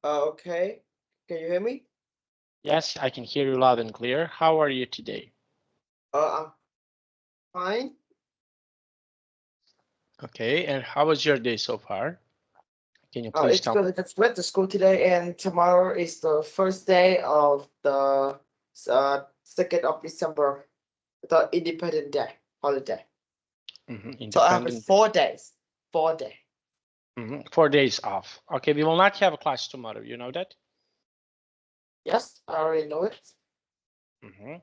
Okay. Can you hear me? Yes, I can hear you loud and clear. How are you today? I'm fine. Okay, and how was your day so far? Can you please It's tell me? good. I just went to school today, and tomorrow is the first day of the 2nd of December, the Independent Day holiday. So I have Independent. 4 days. 4 day. 4 days off. Okay, we will not have a class tomorrow. You know that? Yes, I already know it. hmm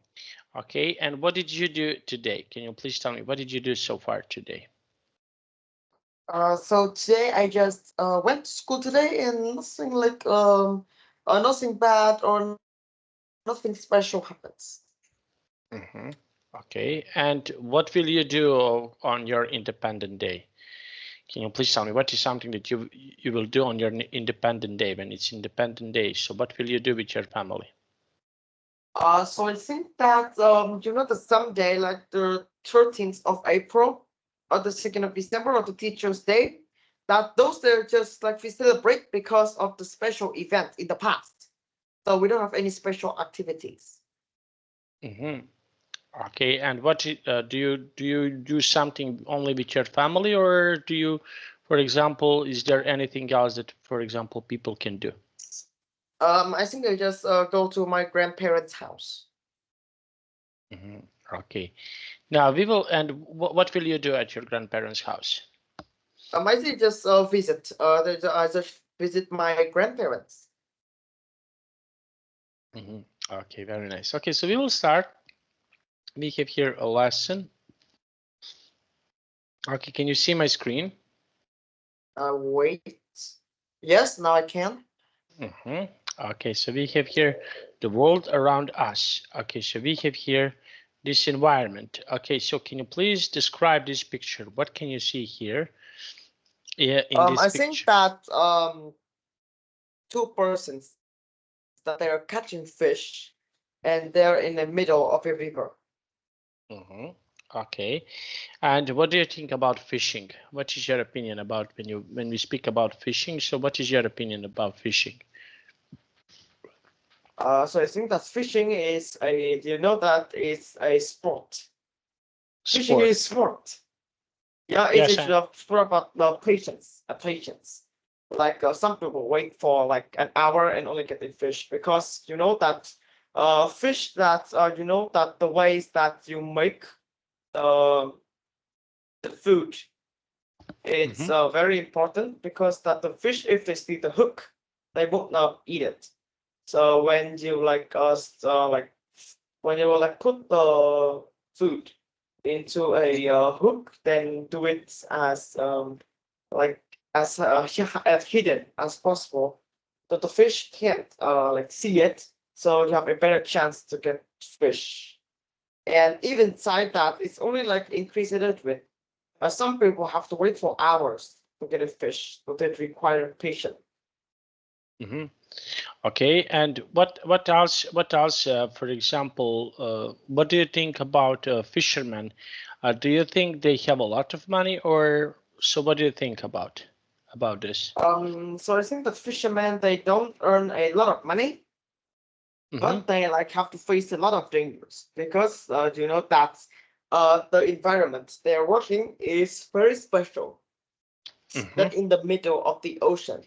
Okay, and what did you do today? Can you please tell me what did you do so far today? So today I just went to school today, and nothing like nothing bad or nothing special happens. hmm Okay, and what will you do on your Independent Day? Can you please tell me what is something that you will do on your Independent Day when it's Independent Day? So what will you do with your family? So I think that the someday like the 13th of April or the 2nd of December or the Teachers' Day, that those they're just like we celebrate because of the special event in the past. So we don't have any special activities. hmm Okay, and what do you do something only with your family, or do you, for example, is there anything else that, for example, people can do? I think I just go to my grandparents' house. hmm Okay. Now we will, and what will you do at your grandparents' house? I think just visit. I just visit my grandparents. hmm Okay, very nice. Okay, so we will start. We have here a lesson. Okay, can you see my screen? Wait. Yes, now I can. hmm Okay, so we have here the world around us. Okay, so we have here this environment. Okay, so can you please describe this picture? What can you see here in this I think picture? that two persons that they are catching fish, and they're in the middle of a river. hmm Okay, and what do you think about fishing? What is your opinion about when we speak about fishing? So, what is your opinion about fishing? So I think that fishing is a, do you know that it's a sport? Fishing Sport. is sport. Yeah, it's Yes. a sport about patience, patience. Like some people wait for like an hour and only get a fish because you know that fish that the ways that you make the the food, it's hmm very important because that the fish, if they see the hook, they would not eat it. So when you like when you like put the food into a hook, then do it like as hidden as possible, that the fish can't like see it. So you have a better chance to get fish. And even inside that, it's only like increase a little bit. Some people have to wait for hours to get a fish, so they require patience. hmm Okay, and what else? What else? For example, what do you think about fishermen? Do you think they have a lot of money, or so? What do you think about this? So I think that fishermen they don't earn a lot of money, hmm but they like have to face a lot of dangers because that the environment they are working is very special. hmm That in the middle of the ocean.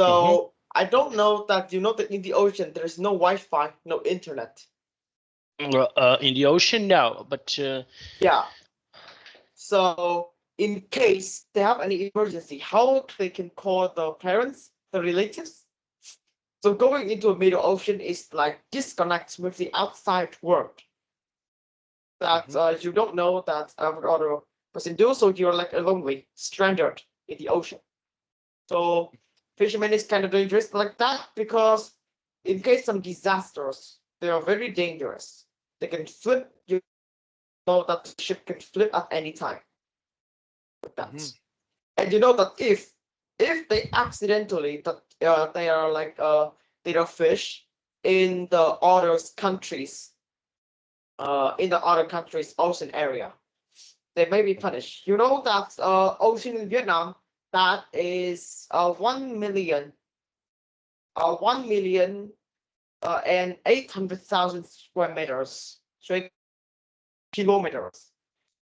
hmm So I don't know that that in the ocean there is no Wi-Fi, no internet. in the ocean, no, but Yeah. So in case they have any emergency, how they can call the parents, the relatives? So going into a middle ocean is like disconnects with the outside world. That Mhm. you don't know that other person do, so you're like a lonely stranded in the ocean. So fishermen is kind of dangerous like that because in case some disasters, they are very dangerous. They can flip. You know that the ship can flip at any time. Like that. Mhm. And you know that if they accidentally that they are like they are fish in the other countries in the other countries ocean area, they may be punished. You know that ocean in Vietnam that is 1 million and 800,000 square meters, so kilometers.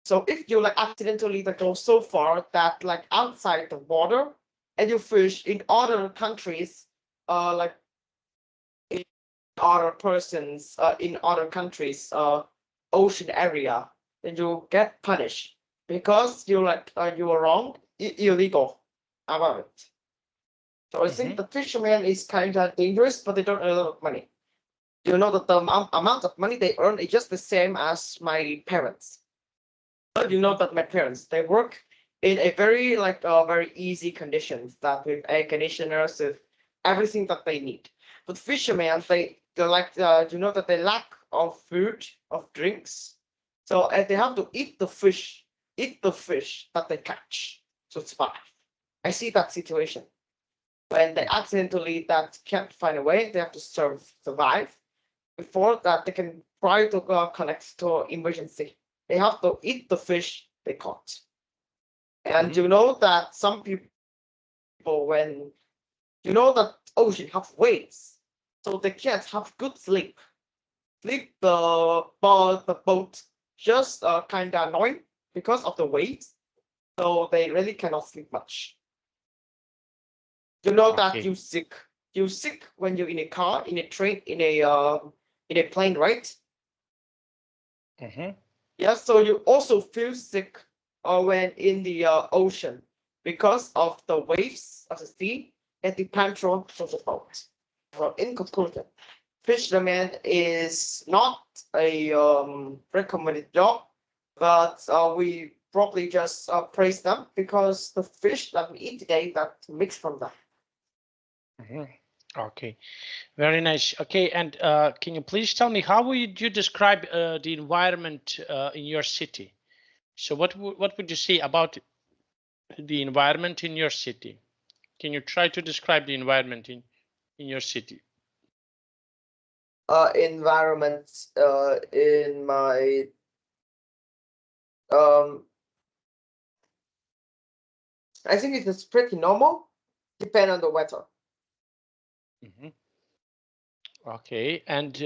So if you like accidentally like go so far that like outside the water and you fish in other countries, like in other persons, in other countries, ocean area, then you get punished because you like you were wrong, illegal about it. So I think the fisherman is kind of dangerous, but they don't earn a lot of money. You know that the amount of money they earn is just the same as my parents. But you know that my parents they work in a very like very easy conditions that with air conditioners with everything that they need. But fishermen they like you know that they lack of food of drinks, so they have to eat the fish that they catch to survive. I see that situation when they accidentally that can't find a way they have to survive before that they can try to connect to emergency. They have to eat the fish they caught. And you know that some people, when you know that ocean have waves, so they can't have good sleep. Sleep the boat just kind of annoying because of the waves, so they really cannot sleep much. You know that Okay. you sick when you're in a car, in a train, in a plane, right? Yeah, so you also feel sick when in the ocean because of the waves of the sea and the control of the boat. So in conclusion, fisherman is not a recommended job, but we probably just praise them because the fish that we eat today that mixed from them. Okay, very nice. Okay, and can you please tell me how would you describe the environment in your city? So what would you say about the environment in your city? Can you try to describe the environment in your city? Environment in my um I think it is pretty normal, depend on the weather. Okay, and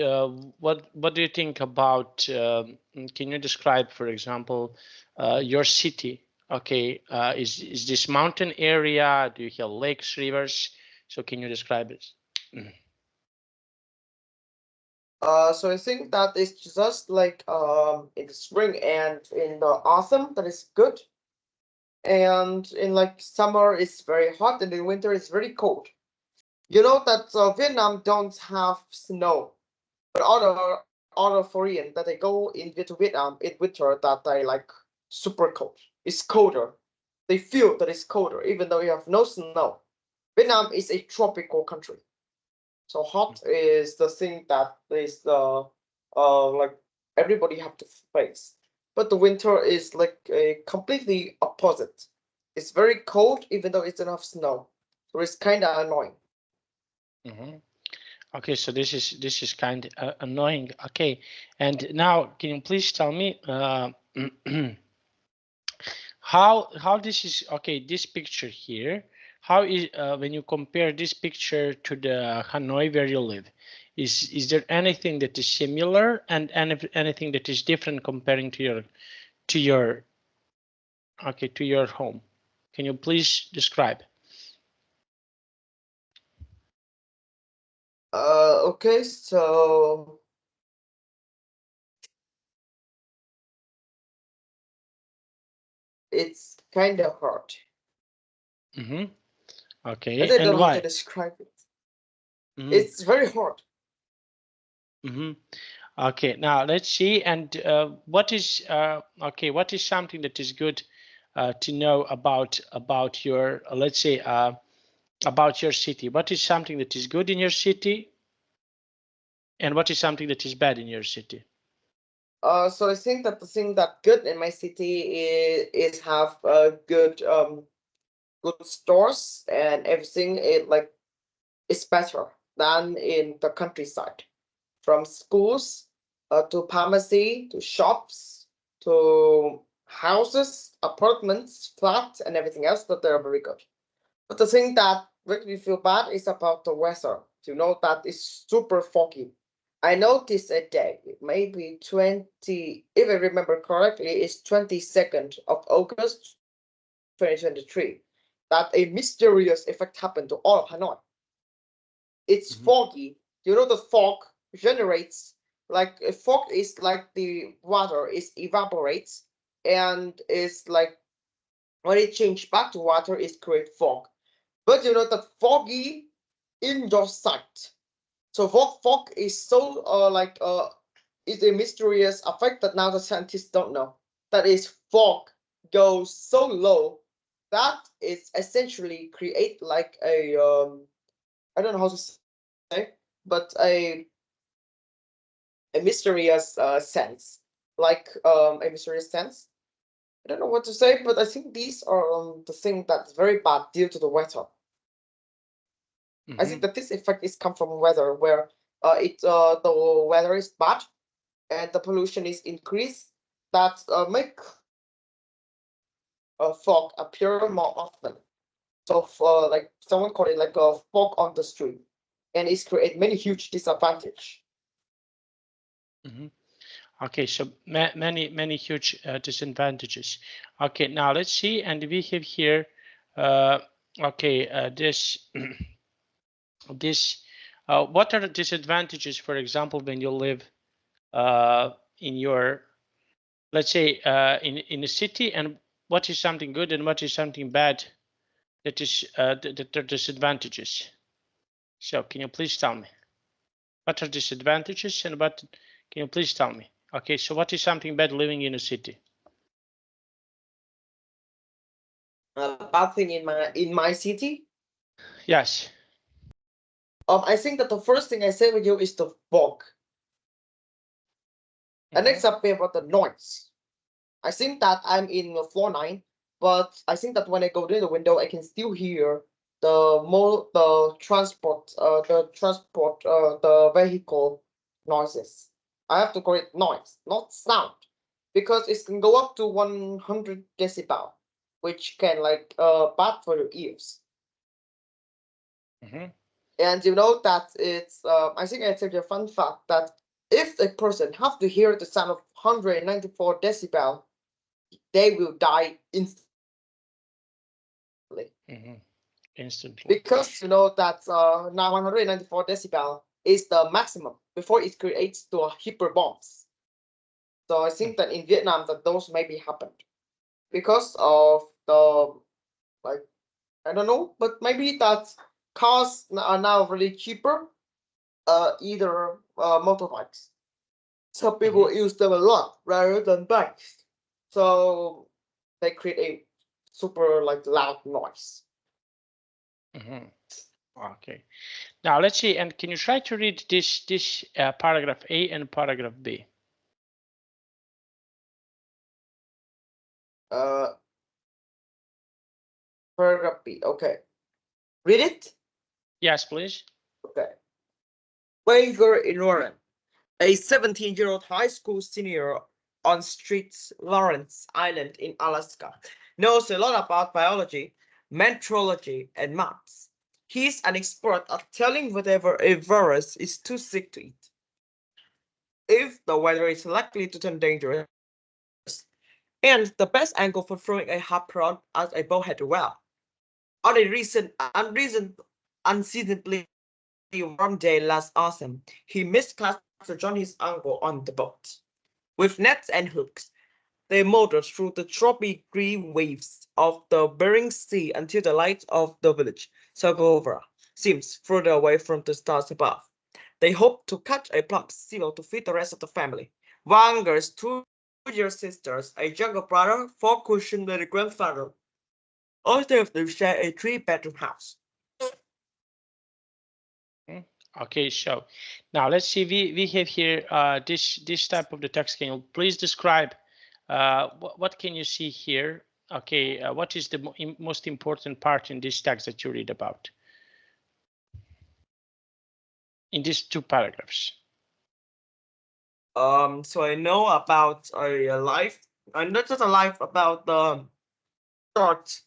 what do you think about? Can you describe, for example, your city? Okay, is this mountain area? Do you have lakes, rivers? So can you describe it? So I think that it's just like in the spring and in the autumn that is good, and in like summer it's very hot and in winter it's very cold. You know that Vietnam don't have snow, but other foreign that they go into Vietnam in winter that they like super cold. It's colder. They feel that it's colder even though you have no snow. Vietnam is a tropical country. So hot is the thing that is the like everybody have to face. But the winter is like a completely opposite. It's very cold even though it's enough snow. So it's kind of annoying. Okay, so this is kind of annoying. Okay, and now can you please tell me how this is okay? This picture here, how is when you compare this picture to the Hanoi where you live, is there anything that is similar and anything that is different comparing to your okay to your home? Can you please describe? Okay, so it's kind of hard. Okay, I don't and know how why? to describe it. It's very hard. Okay, now let's see. And what is okay? What is something that is good to know about your let's say about your city? What is something that is good in your city, and what is something that is bad in your city? So I think that the thing that good in my city is have good stores and everything. It like is better than in the countryside. From schools to pharmacy to shops to houses, apartments, flats, and everything else that they're very good. But the thing that makes me feel bad is about the weather. you know, that is super foggy. I noticed a day, maybe 20, if I remember correctly, it's 22nd of August 2023, that a mysterious effect happened to all of Hanoi. It's foggy. You know, the fog generates, like a fog is like the water is evaporates and is like when it changes back to water, it creates fog. But you know, the foggy indoor sight. So fog is so is a mysterious effect that now the scientists don't know. That is, fog goes so low that it's essentially create like a I don't know how to say, but a mysterious sense, like a mysterious sense. I don't know what to say, but I think these are the thing that's very bad due to the weather. I think that this effect is come from weather, where the weather is bad and the pollution is increased, that make fog appear more often. So for like someone called it like a fog on the street, and it's create many huge disadvantage. Okay, so many huge disadvantages. Okay, now let's see, and we have here, this this. What are the disadvantages, for example, when you live in your, let's say, in a city, and what is something good and what is something bad? That is the disadvantages. So can you please tell me what are disadvantages and what? Can you please tell me? Okay, so what is something bad living in a city? Bad thing in my city. Yes. I think that the first thing I say with you is the fog. And next up we have about the noise. I think that I'm in floor 9, but I think that when I go to the window, I can still hear the vehicle noises. I have to call it noise, not sound, because it can go up to 100 decibel, which can like bad for your ears. And you know that it's I think I tell you a fun fact that if a person have to hear the sound of 194 decibel, they will die instantly. Instantly. Because you know that now 194 decibel is the maximum before it creates the hyper bombs. So I think that in Vietnam that those maybe happened because of the like I don't know, but maybe that cars are now really cheaper, either motorbikes. So people use them a lot rather than bikes. So they create a super like loud noise. Okay. Now let's see, and can you try to read this paragraph A and paragraph B? Paragraph B. Okay. Read it. Yes, please. Okay. Wager in Warren, a 17-year-old high school senior on streets Lawrence Island in Alaska, knows a lot about biology, meteorology, and maps. He's an expert at telling whether a virus is too sick to eat, if the weather is likely to turn dangerous, and the best angle for throwing a harpoon at a bowhead well. On a unseasonably warm day last autumn, he missed class to join his uncle on the boat. With nets and hooks, they motored through the choppy green waves of the Bering Sea until the light of the village, Segovia, seems further away from the stars above. They hoped to catch a plump seal to feed the rest of the family. Wanger's two-year sisters, a younger brother, four cushioned with a grandfather. All three of them share a three-bedroom house. Okay, so now let's see. We have here this type of the text. Can you please describe what can you see here? Okay, what is the most important part in this text that you read about in these two paragraphs? So I know about a life, and not just a life, about the start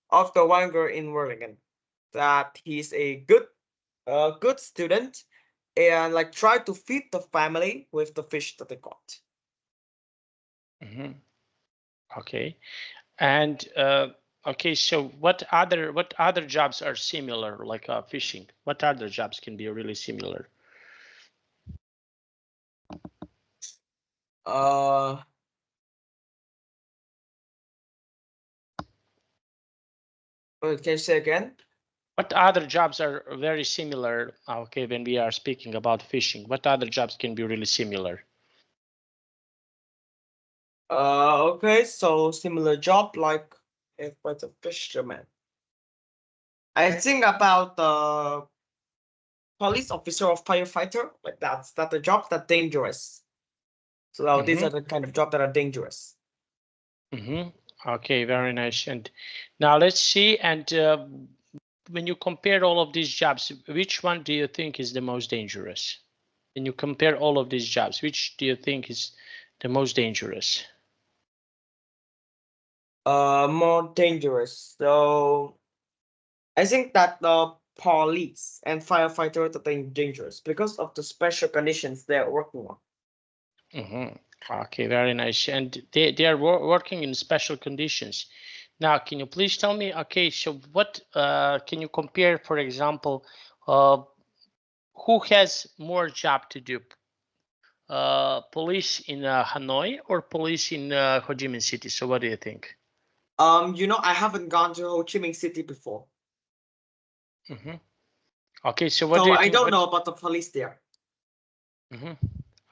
of the Wanger in Worlingen. That he's a good a good student, and like try to feed the family with the fish that they got. Okay, and okay, so what other jobs are similar, like fishing? What other jobs can be really similar? Uh, can you say again? What other jobs are very similar? Okay, when we are speaking about fishing, what other jobs can be really similar? Okay, so similar job like if was a fisherman. I think about the police officer or firefighter, like that's the jobs that dangerous. So these are the kind of jobs that are dangerous. Okay, very nice. And now let's see. And when you compare all of these jobs, which one do you think is the most dangerous? When you compare all of these jobs, which do you think is the most dangerous? More dangerous. So I think that the police and firefighter are dangerous because of the special conditions they're working on. Okay, very nice. And they are working in special conditions. Now, can you please tell me, okay, so what can you compare, for example, who has more job to do? Police in Hanoi or police in Ho Chi Minh City? So what do you think? I haven't gone to Ho Chi Minh City before. Okay, so what do So you I think? don't know about the police there.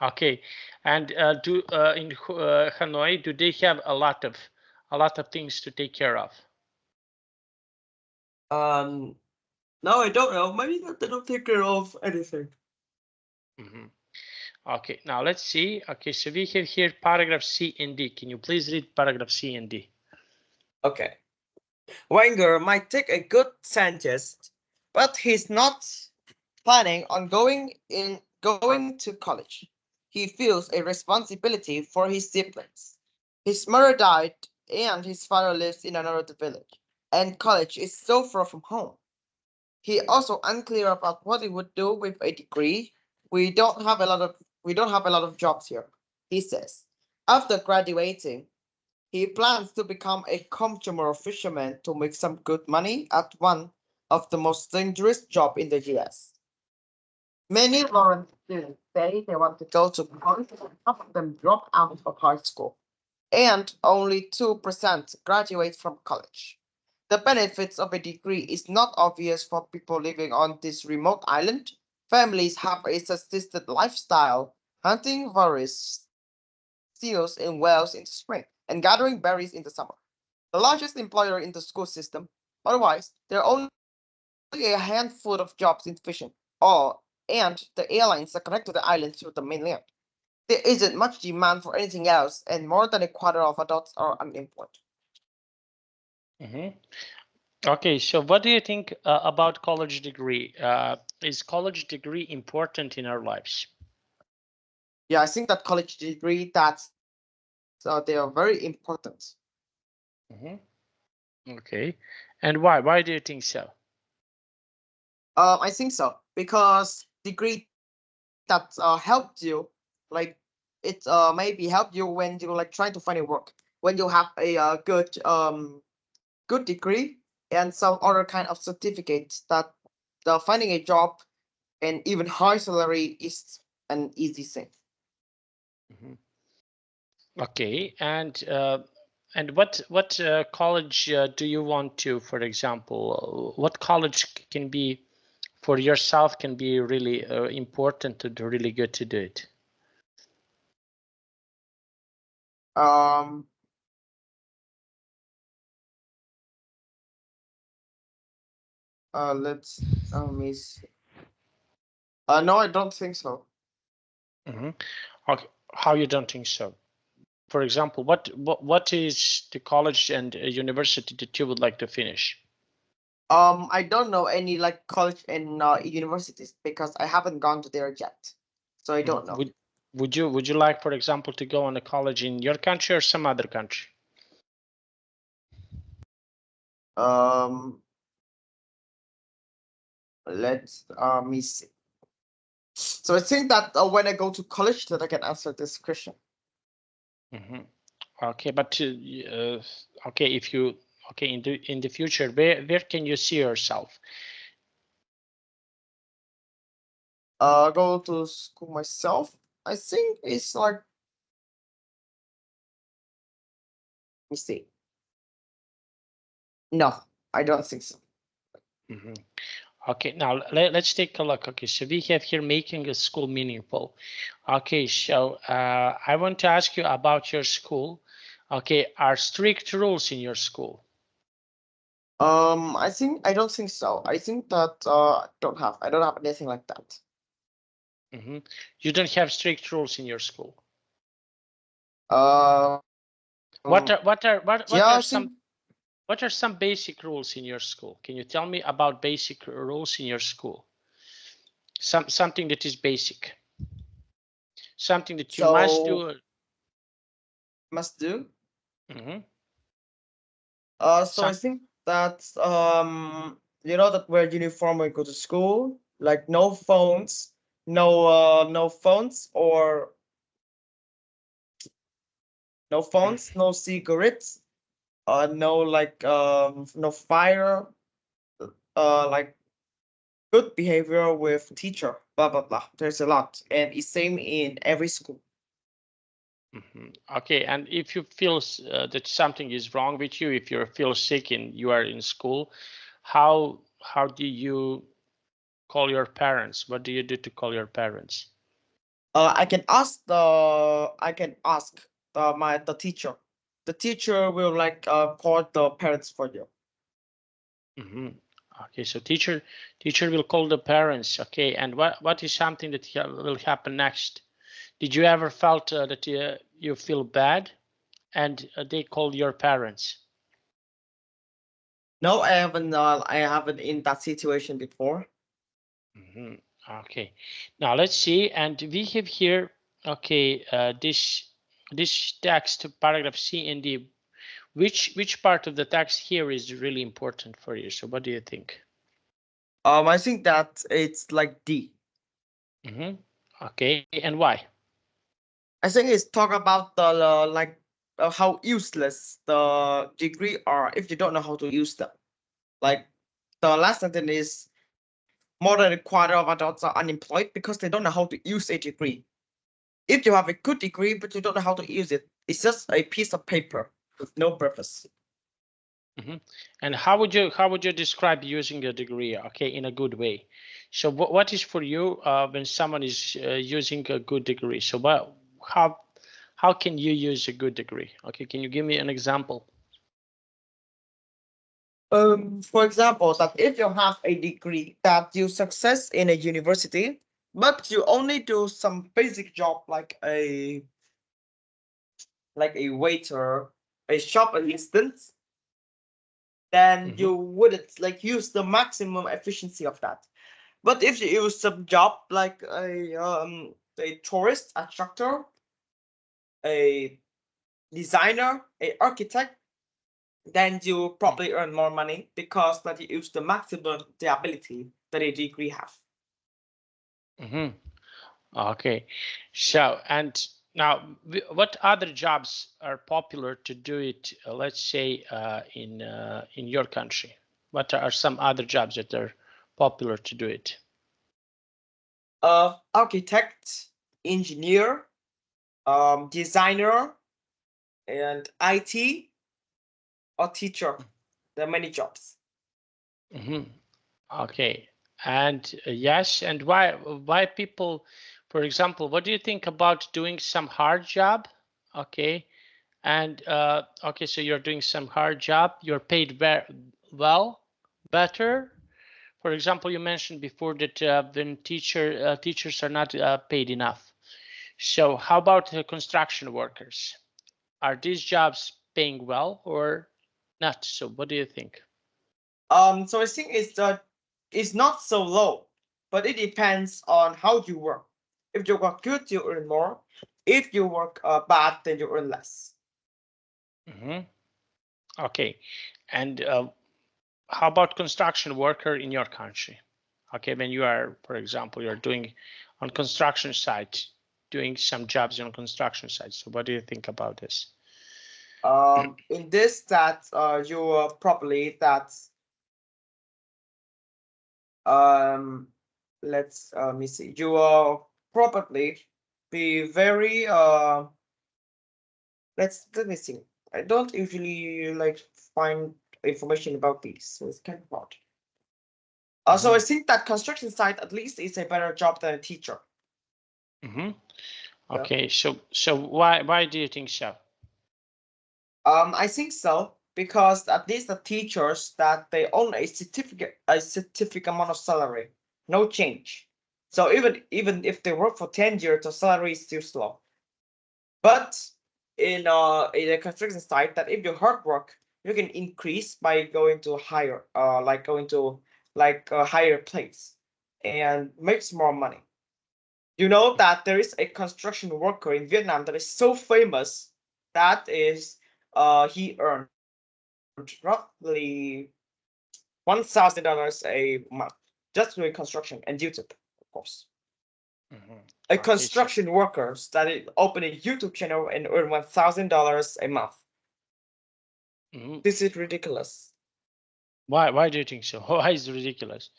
Okay, and in Hanoi, do they have a lot of things to take care of? No, I don't know. Maybe they don't take care of anything. Okay, now let's see. Okay, so we have here paragraph C and D. Can you please read paragraph C and D? Okay. Wenger might take a good scientist, but he's not planning on going to college. He feels a responsibility for his siblings. His mother died and his father lives in another village, and college is so far from home. He also unclear about what he would do with a degree. We don't have a lot of jobs here, he says. After graduating, he plans to become a consumer fisherman to make some good money at one of the most dangerous jobs in the US. Many Lawrence students say they want to go to college, and half of them drop out of high school, and only 2% graduate from college. The benefits of a degree is not obvious for people living on this remote island. Families have a subsistence lifestyle, hunting various seals and whales in the spring and gathering berries in the summer. The largest employer in the school system. Otherwise, there are only a handful of jobs in fishing, and the airlines that connect to the island through the mainland. There isn't much demand for anything else, and more than a quarter of adults are unemployed. Okay, so what do you think about college degree? Is college degree important in our lives? Yeah, I think that college degree they are very important. Okay, and why? Why do you think so? I think so because degree that helped you, like it maybe helped you when you like trying to find a work. When you have a good degree and some other kind of certificate that finding a job and even high salary is an easy thing. Okay, and what college do you want to, for example, what college can be for yourself can be really important to do, really good to do it? Um, let's miss. No, I don't think so. Okay, how you don't think so? For example, what is the college and university that you would like to finish? I don't know any like college and universities because I haven't gone to there yet, so I don't know. Would you like, for example, to go on a college in your country or some other country? Um, Let me see. So I think that when I go to college, that I can answer this question. Okay, but okay, if you in the future, where can you see yourself? Go to school myself. I think it's like, let me see. No, I don't think so. Okay, now let's take a look. Okay, so we have here making a school meaningful. Okay, so I want to ask you about your school. Okay, are strict rules in your school? I don't think so. I think that I don't have anything like that. You don't have strict rules in your school. Uh, What yeah, I some think what are some basic rules in your school? Can you tell me about basic rules in your school? Something that is basic, something that you must so. do. Must do. Mhm. So I think that you know that wear uniform when we go to school, like no phones, no phones or no phones, no cigarettes, no like no fire, like good behavior with teacher, blah blah blah. There's a lot, and it's same in every school. Okay, and if you feel that something is wrong with you, if you feel sick and you are in school, how do you call your parents? What do you do to call your parents? I can ask the teacher. The teacher will like call the parents for you. Okay, so teacher will call the parents. Okay, and what is something that will happen next? Did you ever felt that you feel bad and they called your parents? No, I haven't in that situation before. Okay, now let's see, and we have here, okay, this text, paragraph C and D. Which part of the text here is really important for you? So what do you think? I think that it's like D. Okay, and why? I think it's talk about the like how useless the degree are if you don't know how to use them. Like the last sentence is more than a quarter of adults are unemployed because they don't know how to use a degree. If you have a good degree but you don't know how to use it, it's just a piece of paper with no purpose. And how would you describe using a degree? Okay, in a good way. So what is for you when someone is using a good degree? So how can you use a good degree? Okay, can you give me an example? For example, that if you have a degree that you success in a university, but you only do some basic job like a waiter, a shop assistant, then you wouldn't like use the maximum efficiency of that. But if you use some job like a tourist attractor, a designer, a architect, then you probably earn more money because that you use the maximum the ability that a degree have. Okay, so and now what other jobs are popular to do it? Let's say in your country, what are some other jobs that are popular to do it? Architect, engineer, designer, and IT or teacher. There are many jobs. Okay, and yes, and why people, for example, what do you think about doing some hard job? Okay, and okay, so you're doing some hard job, you're paid very well, better. For example, you mentioned before that when teachers are not paid enough. So how about the construction workers? Are these jobs paying well or not? So what do you think? So I think it's not so low, but it depends on how you work. If you work good, you earn more. If you work bad, then you earn less. Okay, and how about construction worker in your country? Okay, when you are, for example, you're doing on construction site, doing some jobs on construction sites. So what do you think about this? In this, that you probably that let's me see. You probably be very let me see. I don't usually like find information about these, so it's kind of hard. So I think that construction site at least is a better job than a teacher. Okay, so why do you think so? I think so because at least the teachers that they own a specific amount of salary, no change. So even if they work for 10 years, the salary is still slow. But in a construction site, that if you hard work, you can increase by going to higher like going to like a higher place and makes more money. You know that there is a construction worker in Vietnam that is so famous that is he earned roughly $1,000 a month just doing construction and YouTube, of course. A construction worker that open a YouTube channel and earn $1,000 a month. This is ridiculous. Why do you think so? Why is it ridiculous?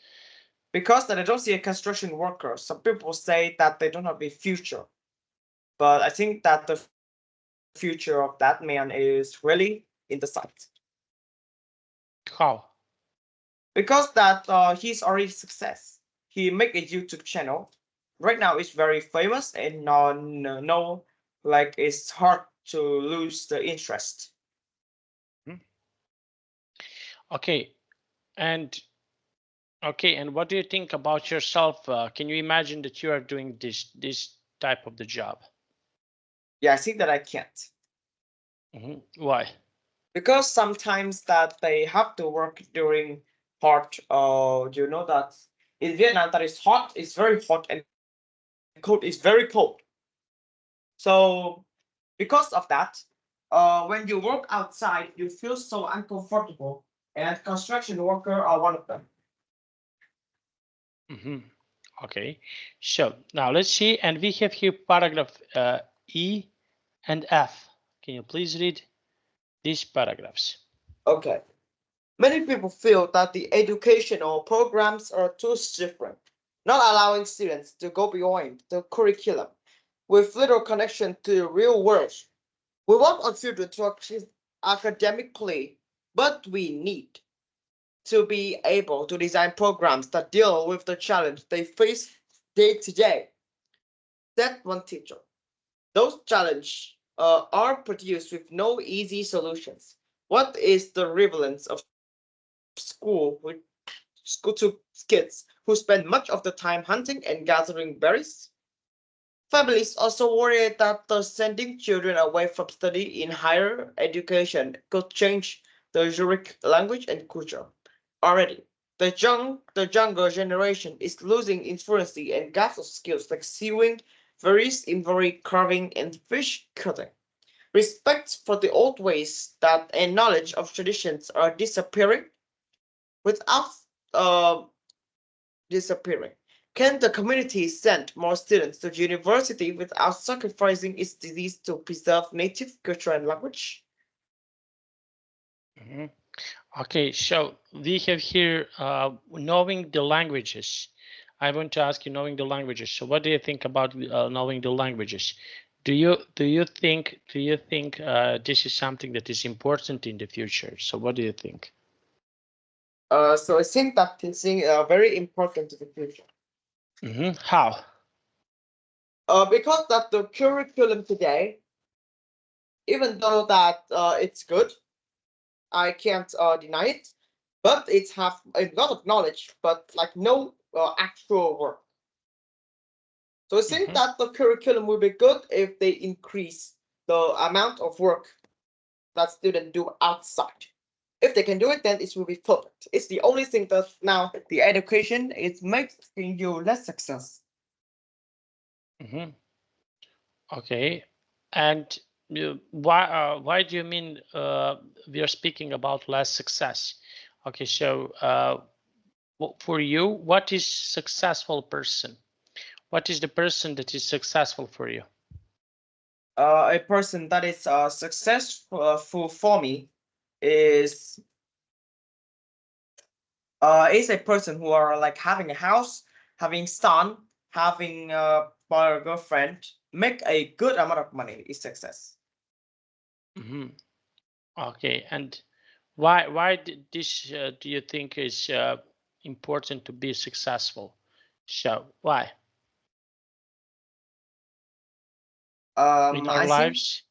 Because that I don't see a construction worker. Some people say that they don't have a future, but I think that the future of that man is really in the site. How? Because that he's already success. He make a YouTube channel. Right now it's very famous and no like it's hard to lose the interest. Okay, and what do you think about yourself? Can you imagine that you are doing this type of the job? Yeah, I think that I can't. Why? Because sometimes that they have to work during hot. You know that in Vietnam that is hot, it's very hot, and cold is very cold. So because of that, when you work outside, you feel so uncomfortable, and construction worker are one of them. Okay, so now let's see, and we have here paragraph E and F. Can you please read these paragraphs? Okay. Many people feel that the educational programs are too different, not allowing students to go beyond the curriculum with little connection to the real world. We want our children to achieve academically, but we need to be able to design programs that deal with the challenge they face day to day. That one teacher. Those challenges are produced with no easy solutions. What is the relevance of school to kids who spend much of the time hunting and gathering berries? Families also worry that the sending children away from study in higher education could change the Zurich language and culture. Already, the younger generation is losing fluency and gaps of skills like sewing, various embroidery, carving, and fish cutting. Respect for the old ways that and knowledge of traditions are disappearing without uh, disappearing. Can the community send more students to university without sacrificing its disease to preserve native culture and language? Okay, so we have here knowing the languages. I want to ask you knowing the languages. So what do you think about knowing the languages? Do you think this is something that is important in the future? So what do you think? So I think that is very important to the future. How? Because that the curriculum today, even though that it's good, I can't deny it, but it's have a lot of knowledge, but like no actual work. So I think that the curriculum would be good if they increase the amount of work that students do outside. If they can do it, then it will be perfect. It's the only thing that now the education is making you less success. Okay, and why do you mean we are speaking about less success? Okay, so Well, for you, what is successful person? What is the person that is successful for you? A person that is successful for me is is a person who are like having a house, having son, having a boy or girlfriend, make a good amount of money is success. Mm-hmm. Okay, and why this do you think is important to be successful? So why in our I think. lives?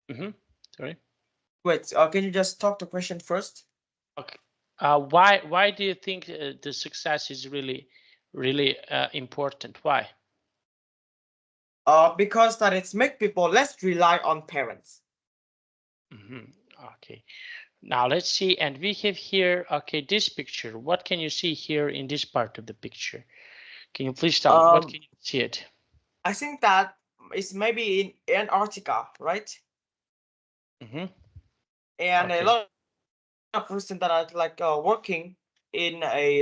Mm-hmm. Sorry. Wait, can you just talk the question first? Okay. Why do you think the success is really important? Why? Because that it's make people less rely on parents. Mm-hmm. Okay. Now let's see, and we have here, okay, this picture. What can you see here in this part of the picture? Can you please tell me, what can you see it? I think that is maybe in Antarctica, right? Mm-hmm. And a Okay. lot of person that are like working in a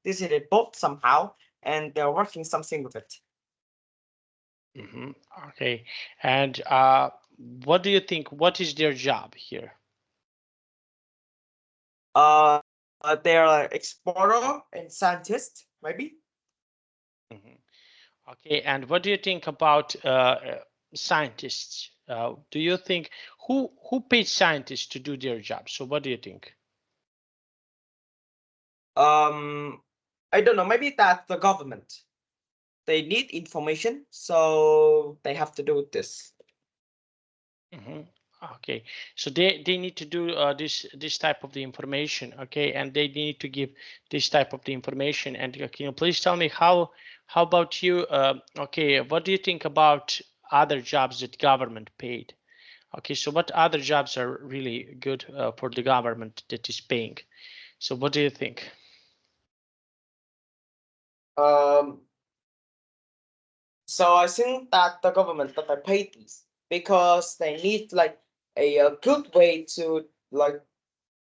this is a boat somehow, and they're working something with it. Mm-hmm. Okay. And what do you think? What is their job here? Uh, they're like explorer and scientist, maybe. Mm-hmm. Okay. And what do you think about scientists? Do you think who pays scientists to do their job? So what do you think? Um, I don't know. Maybe that's the government. They need information, so they have to do this. Mm-hmm. Okay, so they need to do this type of the information, okay, and they need to give this type of the information. And can you please tell me how about you? Okay, what do you think about other jobs that government paid? Okay, so what other jobs are really good for the government that is paying? So what do you think? Um, so I think that the government that they pay these because they need like a good way to like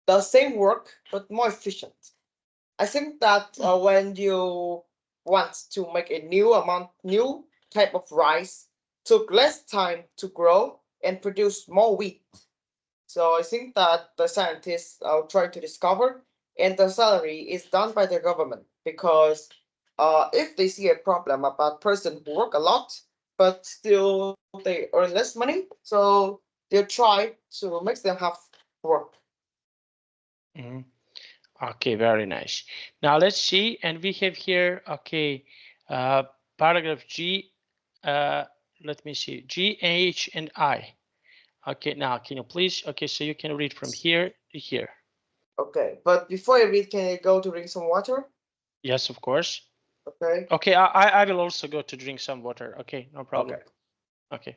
the same work but more efficient. I think that when you want to make a new type of rice, took less time to grow and produce more wheat. So I think that the scientists try to discover, and the salary is done by the government because if they see a problem about person who work a lot but still they earn less money, so they try to make them have work. Mhm. Okay, very nice. Now let's see, and we have here, okay, paragraph G, uh, let me see, G, H, and I. Okay, now can you please, okay, so you can read from here to here. Okay, but before I read, can I go to drink some water? Yes, of course. Okay. Okay, I will also go to drink some water. Okay, no problem. Okay. Okay.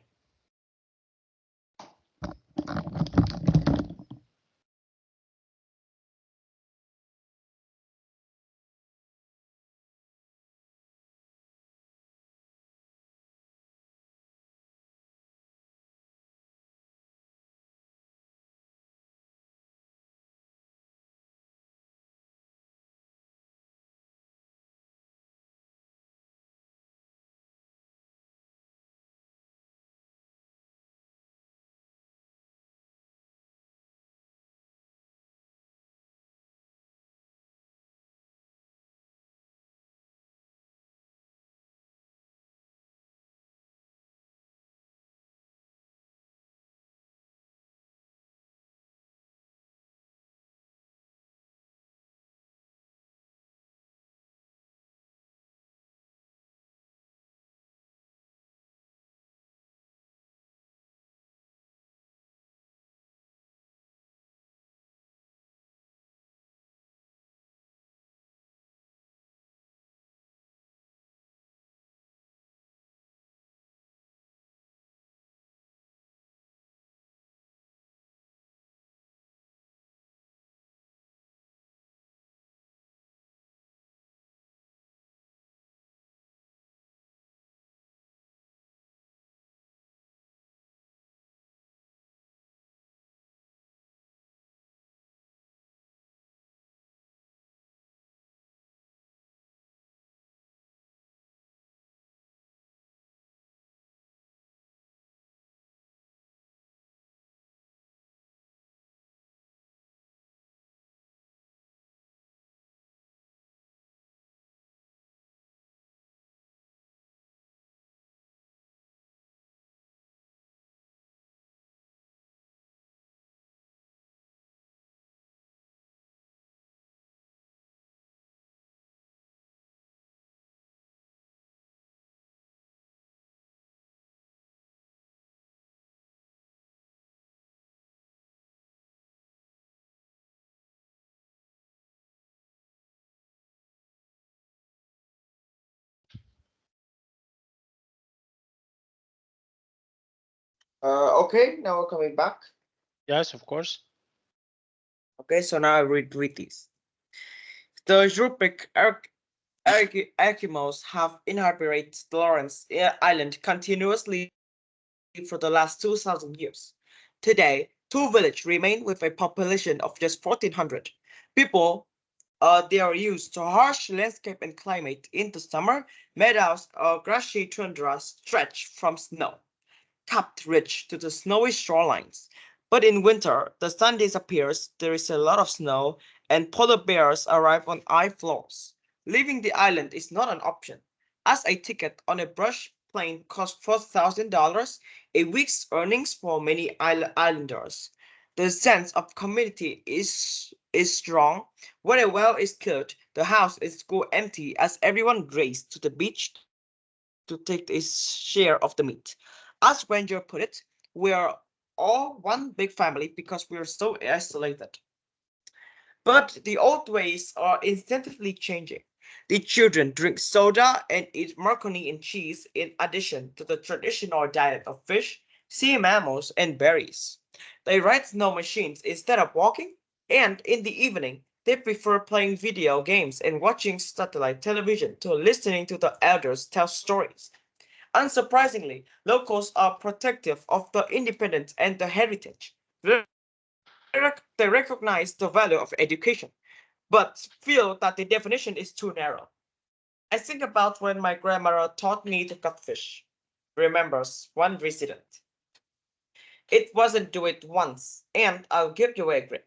Okay, now we're coming back. Yes, of course. Okay, so now I read this. The European Eskimos have inhabited Lawrence Island continuously for the last 2,000 years. Today, two villages remain with a population of just 1,400 people. They are used to harsh landscape and climate. In the summer, meadows or grassy tundra stretch from snow capped ridge to the snowy shorelines. But in winter, the sun disappears, there is a lot of snow, and polar bears arrive on ice floes. Leaving the island is not an option, as a ticket on a brush plane costs $4,000, a week's earnings for many islanders. The sense of community is strong. When a well is killed, the house is go empty as everyone races to the beach to take a share of the meat. As Ranger put it, we are all one big family because we are so isolated. But the old ways are instinctively changing. The children drink soda and eat macaroni and cheese in addition to the traditional diet of fish, sea mammals, and berries. They ride snow machines instead of walking, and in the evening, they prefer playing video games and watching satellite television to listening to the elders tell stories. Unsurprisingly, locals are protective of the independence and the heritage. They recognize the value of education, but feel that the definition is too narrow. I think about when my grandmother taught me to cut fish. Remembers one resident. It wasn't do it once and I'll give you a grade.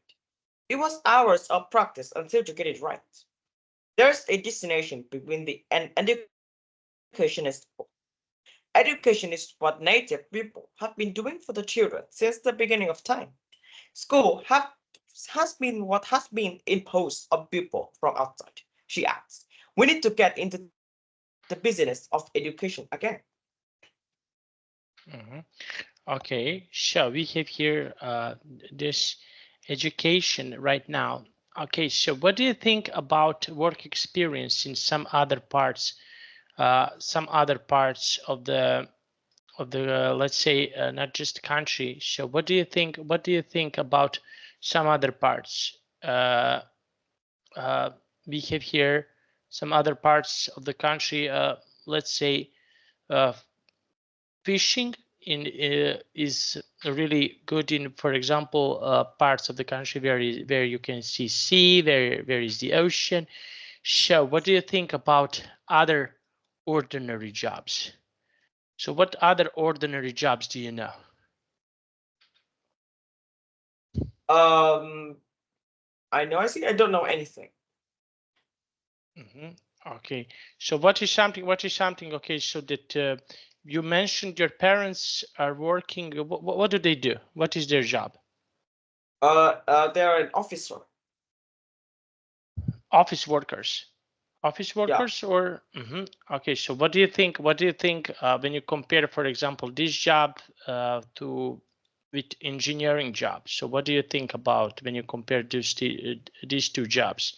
It was hours of practice until you get it right. There's a distinction between the an education and school. Education is what native people have been doing for the children since the beginning of time. School has been what has been imposed on people from outside. She adds, we need to get into the business of education again. Mhm. Okay, so we have here this education right now. Okay, so what do you think about work experience in some other parts of the let's say not just country. So what do you think? What do you think about some other parts? Uh, we have here some other parts of the country. Let's say uh, fishing is really good in, for example, parts of the country where you can see sea, where is the ocean. So what do you think about other ordinary jobs? So what other ordinary jobs do you know? Um, I know. I think I don't know anything. Mm-hmm. Okay. So what is something? What is something? Okay. So that you mentioned your parents are working. What do they do? What is their job? They're an officer. Office workers. Office Yeah. workers or okay. So what do you think? What do you think when you compare, for example, this job to with engineering jobs? So what do you think about when you compare these two jobs?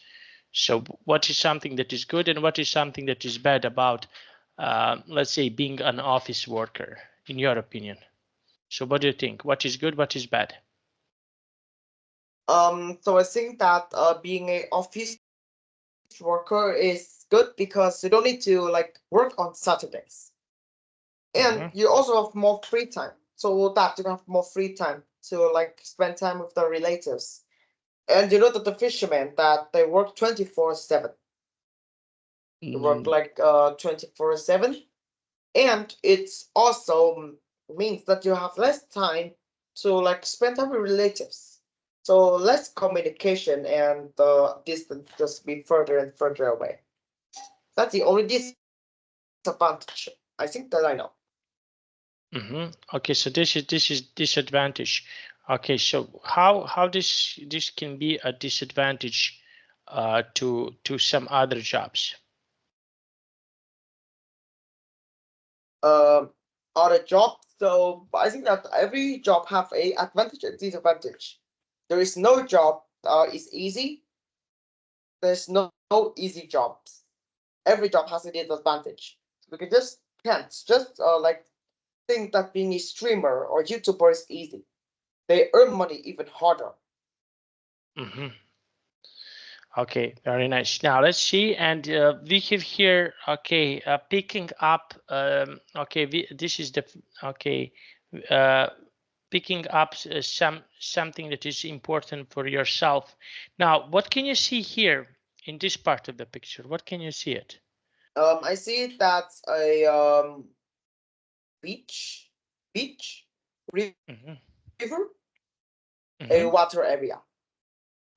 So what is something that is good and what is something that is bad about, let's say, being an office worker, in your opinion? So what do you think? What is good? What is bad? So I think that being a office worker is good because you don't need to like work on Saturdays, and you Mm-hmm. also have more free time. So that you can have more free time to like spend time with the relatives. And you know that the fishermen that they work 24/7. They work Mm, like 24/7, and it's also means that you have less time to like spend time with relatives. So less communication and the distance just be further and further away. That's the only disadvantage I think that I know. mm-hmm. Okay, so this is disadvantage. Okay, so how this can be a disadvantage to some other jobs? Other job. So I think that every job have a advantage and disadvantage. There is no job is easy. There's no easy jobs. Every job has a disadvantage. We can just can't just like think that being a streamer or YouTuber is easy. They earn money even harder. Okay, very nice. Now let's see, and we have here, okay, picking up, okay, this is the, okay, picking up something that is important for yourself. Now, what can you see here in this part of the picture? What can you see it? I see that's a beach, river, a water area.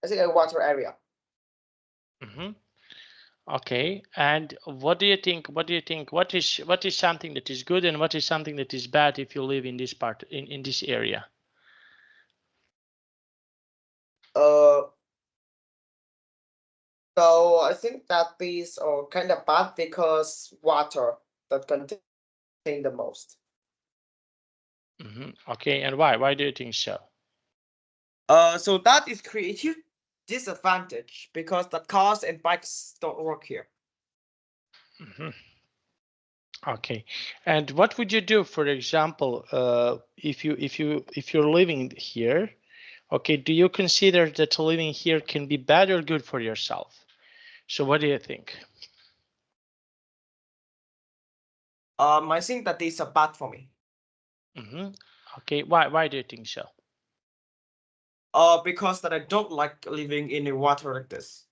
I see a water area. Okay, and what do you think? What do you think? What is something that is good and what is something that is bad if you live in this part in this area? So I think that these are kind of bad because water that contain the most. Okay, and why? Why do you think so? So that is creative disadvantage because the cars and bikes don't work here. Okay, and what would you do, for example, if you're living here? Okay, do you consider that living here can be bad or good for yourself? So what do you think? I think that these are bad for me. Okay, why do you think so? Because that I don't like living in the water like this.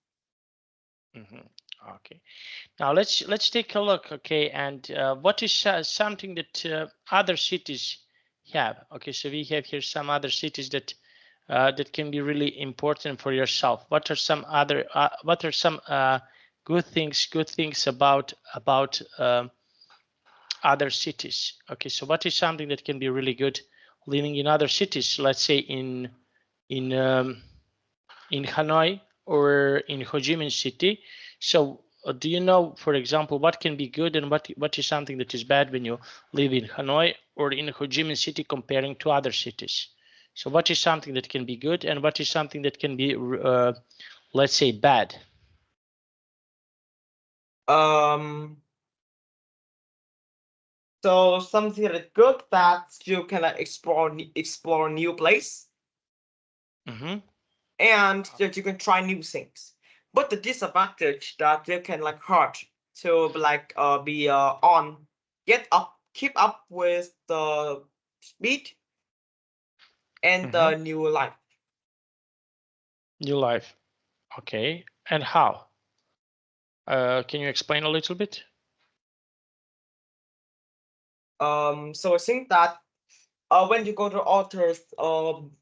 Okay, now let's take a look. Okay, and what is something that other cities have? Okay, so we have here some other cities that that can be really important for yourself. What are some other good things about other cities? Okay, so what is something that can be really good living in other cities? Let's say in Hanoi or in Ho Chi Minh City. So do you know, for example, what can be good and what is something that is bad when you live in Hanoi or in Ho Chi Minh City comparing to other cities? So what is something that can be good and what is something that can be, let's say, bad? So something that is good that you can explore new place. And that you can try new things. But the disadvantage that you can like hard to like be on keep up with the speed and the new life. New life. Okay, and how? Can you explain a little bit? So I think that when you go to others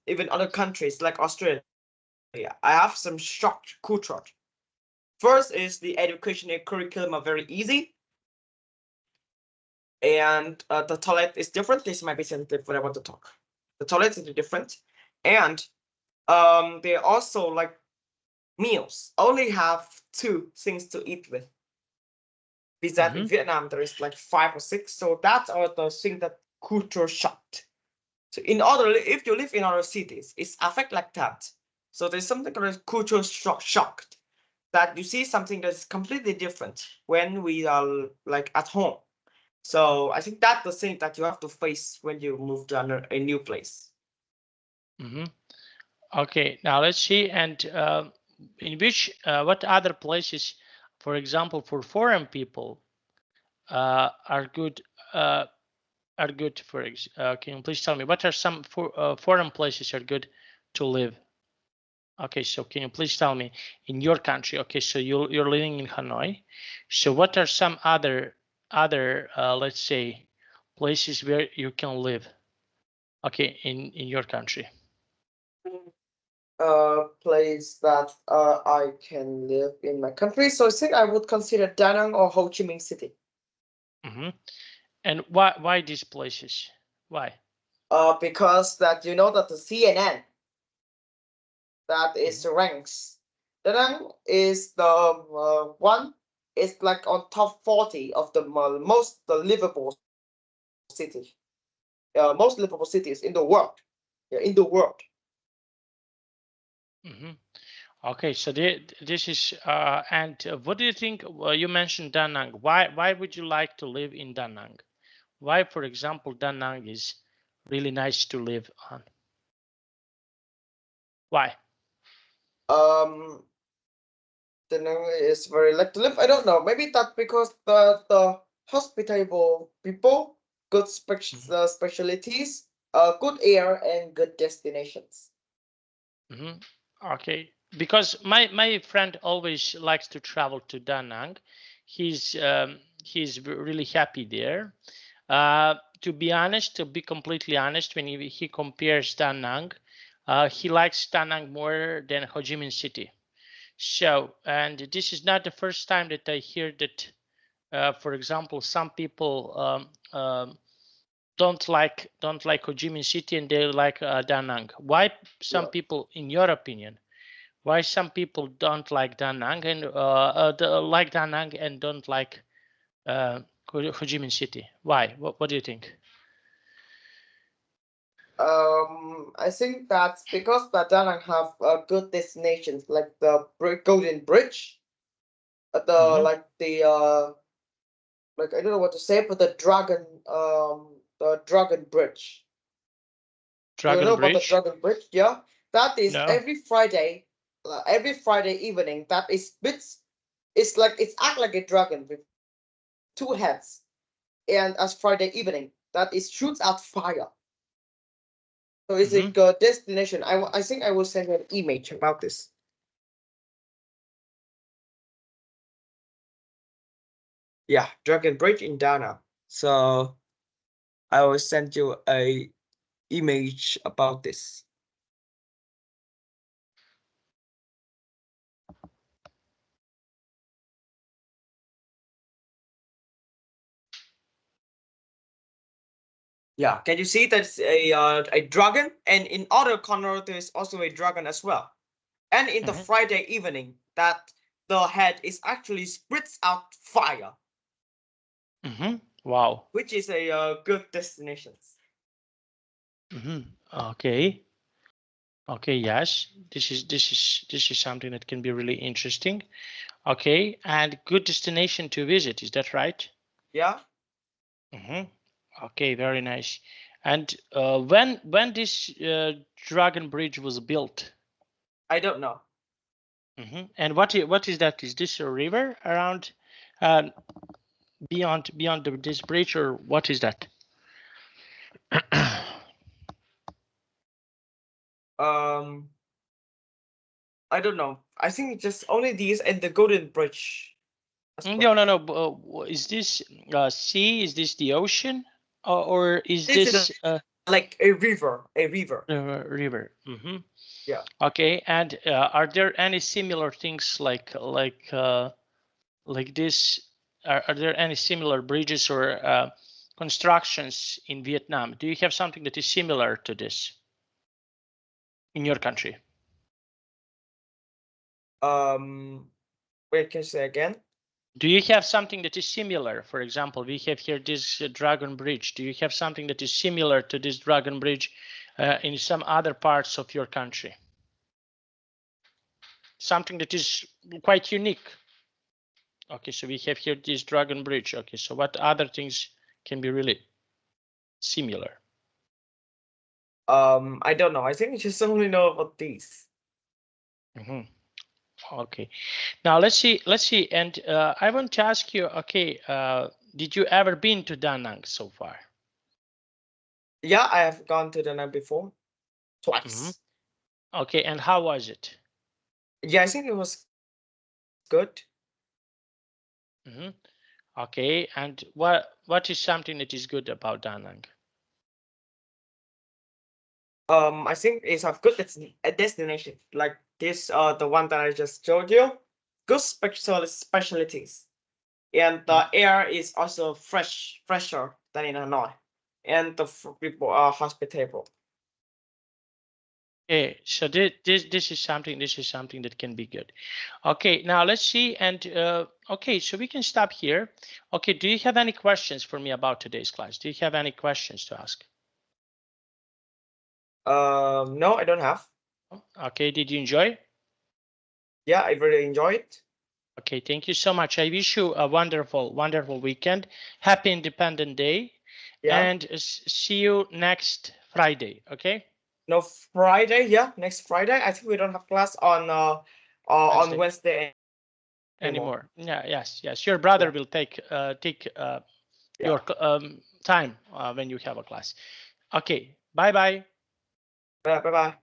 even other countries like Australia, I have some culture. First is the educational curriculum are very easy. And the toilet is different. This might be sensitive when I want to talk. The toilet is different. And they also like meals only have 2 things to eat with. Is that in Vietnam there is like 5 or 6. So that's all the thing that culture shocked. So in order, if you live in other cities, it's affect like that. So there's something called culture shocked, that you see something that's completely different when we are like at home. So I think that's the thing that you have to face when you move to a new place. Okay, now let's see. And in which, what other places, for example, for foreign people, are good? Are good for? Can you please tell me what are some foreign places are good to live? Okay, so can you please tell me in your country? Okay, so you're living in Hanoi. So what are some other let's say places where you can live? Okay, in your country. Place that I can live in my country. So I think I would consider Da Nang or Ho Chi Minh City. And why these places? Why? Because that you know that the CNN that is the ranks. Da Nang is the one. It's like on top 40 of the most livable city, most livable cities in the world. Yeah, in the world. Okay, so this is and what do you think? You mentioned Da Nang. Why would you like to live in Da Nang? Why, for example, Da Nang is really nice to live on? Why? Da Nang is very like to live. I don't know. Maybe that's because the hospitable people, good specialties, good air and good destinations. Okay, because my friend always likes to travel to Da Nang. He's really happy there. To be honest, to be completely honest, when he compares Da Nang, he likes Da Nang more than Ho Chi Minh City. So, and this is not the first time that I hear that. For example, some people don't like Ho Chi Minh City and they like Da Nang. Why some Yeah. people, in your opinion, why some people don't like Da Nang and like Da Nang and don't like Ho Chi Minh City? Why? What do you think? I think that's because that Da Nang have good destinations like the Golden Bridge, the like the like I don't know what to say, but the Dragon Bridge. Do you Dragon know about the Bridge? Dragon Bridge? Yeah, that is No. every Friday evening. That is bits. It's like it's act like a dragon with two heads, and as Friday evening, that is shoots out fire. So it's a good destination. I think I will send you an image about this. Yeah, Dragon Bridge in Dana. So I will send you a image about this. Yeah, can you see that's a dragon? And in other corner there's also a dragon as well. And in the Friday evening, that the head is actually spits out fire. Wow. Which is a good destination. Okay. Okay. Yes. This is something that can be really interesting. Okay, and good destination to visit. Is that right? Yeah. Okay, very nice. And when this Dragon Bridge was built? I don't know. And what is that? Is this a river around beyond this bridge, or what is that? I don't know. I think just only these and the Golden Bridge. No. Is this sea? Is this the ocean, or is This is this like a river. A river. river? Yeah. Okay, and are there any similar things like this? Are there any similar bridges or constructions in Vietnam? Do you have something that is similar to this in your country? Wait, can you say again? Do you have something that is similar? For example, we have here this Dragon Bridge. Do you have something that is similar to this Dragon Bridge in some other parts of your country? Something that is quite unique. Okay, so we have here this Dragon Bridge. Okay, so what other things can be really similar? I don't know. I think you just only know about these. Okay, now let's see. And I want to ask you, okay, did you ever been to Da Nang so far? Yeah, I have gone to Da Nang before. Twice. Okay, and how was it? Yeah, I think it was good. Okay, and what is something that is good about Da Nang? I think it's a good destination like this. The one that I just showed you. Good specialties, and the air is also fresher than in Hanoi, and the people are hospitable. Okay, so this is something that can be good. Okay, now let's see. And okay, so we can stop here. Okay, do you have any questions for me about today's class? Do you have any questions to ask? No, I don't have. Okay, did you enjoy? Yeah, I really enjoyed it. Okay, thank you so much. I wish you a wonderful weekend. Happy Independent Day. Yeah. And see you next Friday. Okay. No, Friday. Yeah, next Friday. I think we don't have class on Wednesday anymore. Yeah. Yes. Your brother Yeah. will take Yeah. your time when you have a class. Okay. Bye. Bye bye.